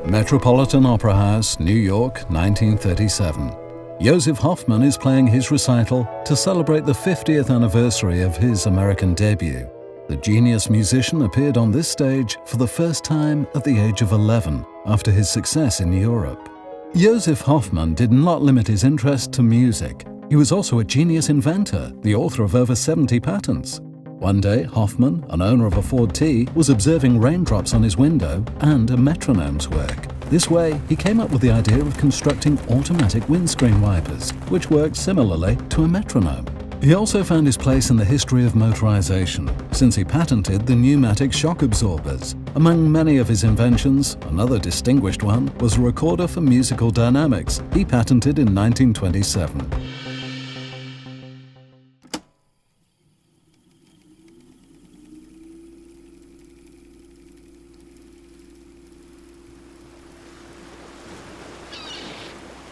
Metropolitan Opera House, New York, 1937. Joseph Hoffman is playing his recital to celebrate the 50th anniversary of his American debut. The genius musician appeared on this stage for the first time at the age of 11 after his success in Europe. Joseph Hoffman did not limit his interest to music. He was also a genius inventor, the author of over 70 patents. One day, Hoffman, an owner of a Ford T, was observing raindrops on his window and a metronome's work. This way, he came up with the idea of constructing automatic windscreen wipers, which worked similarly to a metronome. He also found his place in the history of motorization, since he patented the pneumatic shock absorbers. Among many of his inventions, another distinguished one was a recorder for musical dynamics he patented in 1927.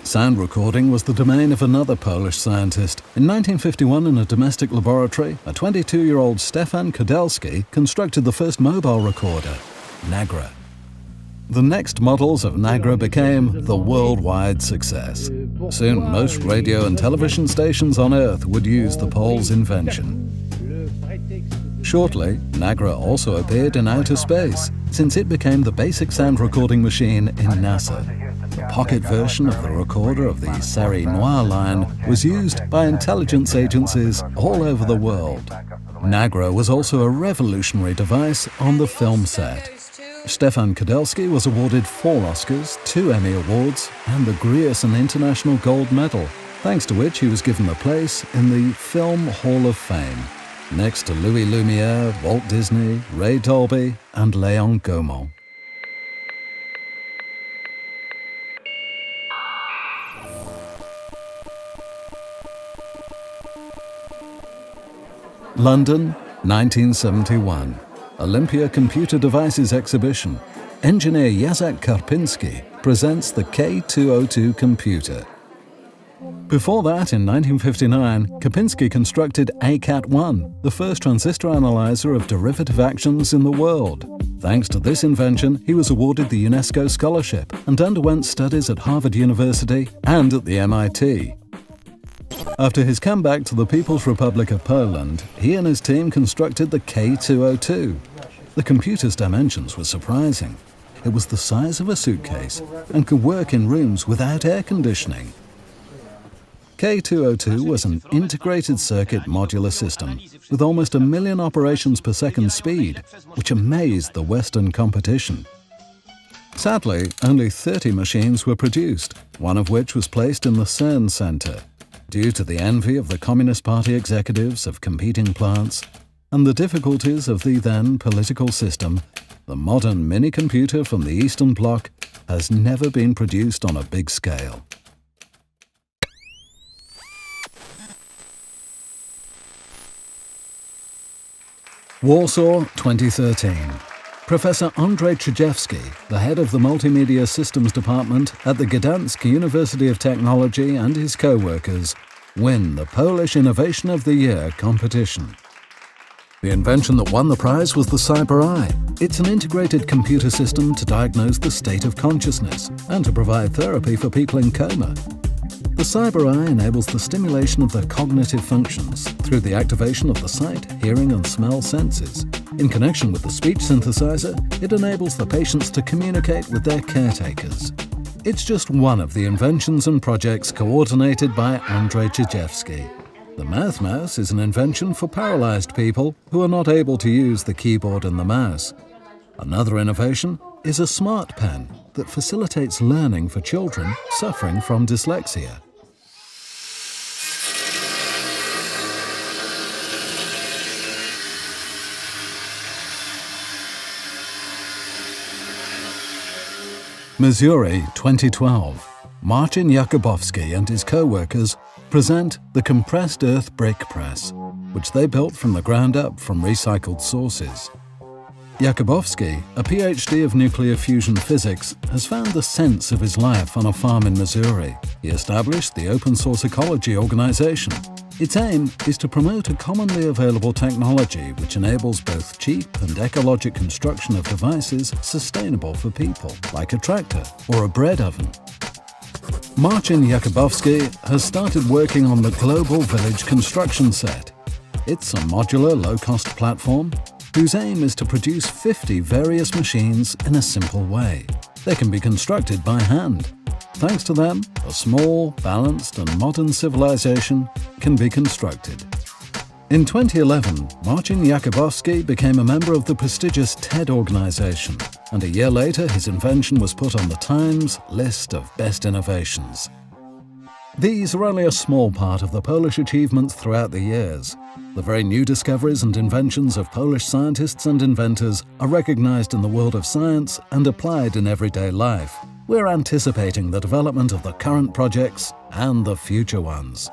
Sound recording was the domain of another Polish scientist. In 1951, in a domestic laboratory, a 22-year-old Stefan Cadellski constructed the first mobile recorder, Nagra. The next models of Nagra became the worldwide success. Soon, most radio and television stations on Earth would use the Pole's invention. Shortly, Nagra also appeared in outer space, since it became the basic sound recording machine in NASA. The pocket version of the recorder of the Série Noire line was used by intelligence agencies all over the world. Nagra was also a revolutionary device on the film set. Stefan Cadellski was awarded 4 Oscars, 2 Emmy Awards, and the Grierson International Gold Medal, thanks to which he was given a place in the Film Hall of Fame, next to Louis Lumière, Walt Disney, Ray Dolby, and Léon Gaumont. London, 1971. Olympia Computer Devices Exhibition. Engineer Jacek Karpinski presents the K202 computer. Before that, in 1959, Karpinski constructed ACAT-1, the first transistor analyzer of derivative actions in the world. Thanks to this invention, he was awarded the UNESCO scholarship and underwent studies at Harvard University and at the MIT. After his comeback to the People's Republic of Poland, he and his team constructed the K202. The computer's dimensions were surprising. It was the size of a suitcase and could work in rooms without air conditioning. K202 was an integrated circuit modular system with almost 1 million operations per second speed, which amazed the Western competition. Sadly, only 30 machines were produced, one of which was placed in the CERN Center. Due to the envy of the Communist Party executives of competing plants and the difficulties of the then political system, the modern mini-computer from the Eastern Bloc has never been produced on a big scale. Warsaw, 2013. Professor Andrzej Czyżewski, the head of the Multimedia Systems Department at the Gdańsk University of Technology, and his co-workers win the Polish Innovation of the Year competition. The invention that won the prize was the Cybereye. It's an integrated computer system to diagnose the state of consciousness and to provide therapy for people in coma. The Cybereye enables the stimulation of the cognitive functions through the activation of the sight, hearing, and smell senses. In connection with the speech synthesizer, it enables the patients to communicate with their caretakers. It's just one of the inventions and projects coordinated by Andrzej Czyżewski. The mouth mouse is an invention for paralyzed people who are not able to use the keyboard and the mouse. Another innovation is a smart pen that facilitates learning for children suffering from dyslexia. Missouri, 2012. Marcin Jakubowski and his co-workers present the compressed earth brick press, which they built from the ground up from recycled sources. Jakubowski, a PhD of nuclear fusion physics, has found the sense of his life on a farm in Missouri. He established the Open Source Ecology organization. Its aim is to promote a commonly available technology which enables both cheap and ecologic construction of devices sustainable for people, like a tractor or a bread oven. Marcin Jakubowski has started working on the Global Village construction set. It's a modular, low-cost platform whose aim is to produce 50 various machines in a simple way. They can be constructed by hand. Thanks to them, a small, balanced and modern civilization can be constructed. In 2011, Marcin Jakubowski became a member of the prestigious TED organization, and a year later his invention was put on the Times list of best innovations. These are only a small part of the Polish achievements throughout the years. The very new discoveries and inventions of Polish scientists and inventors are recognized in the world of science and applied in everyday life. We're anticipating the development of the current projects and the future ones.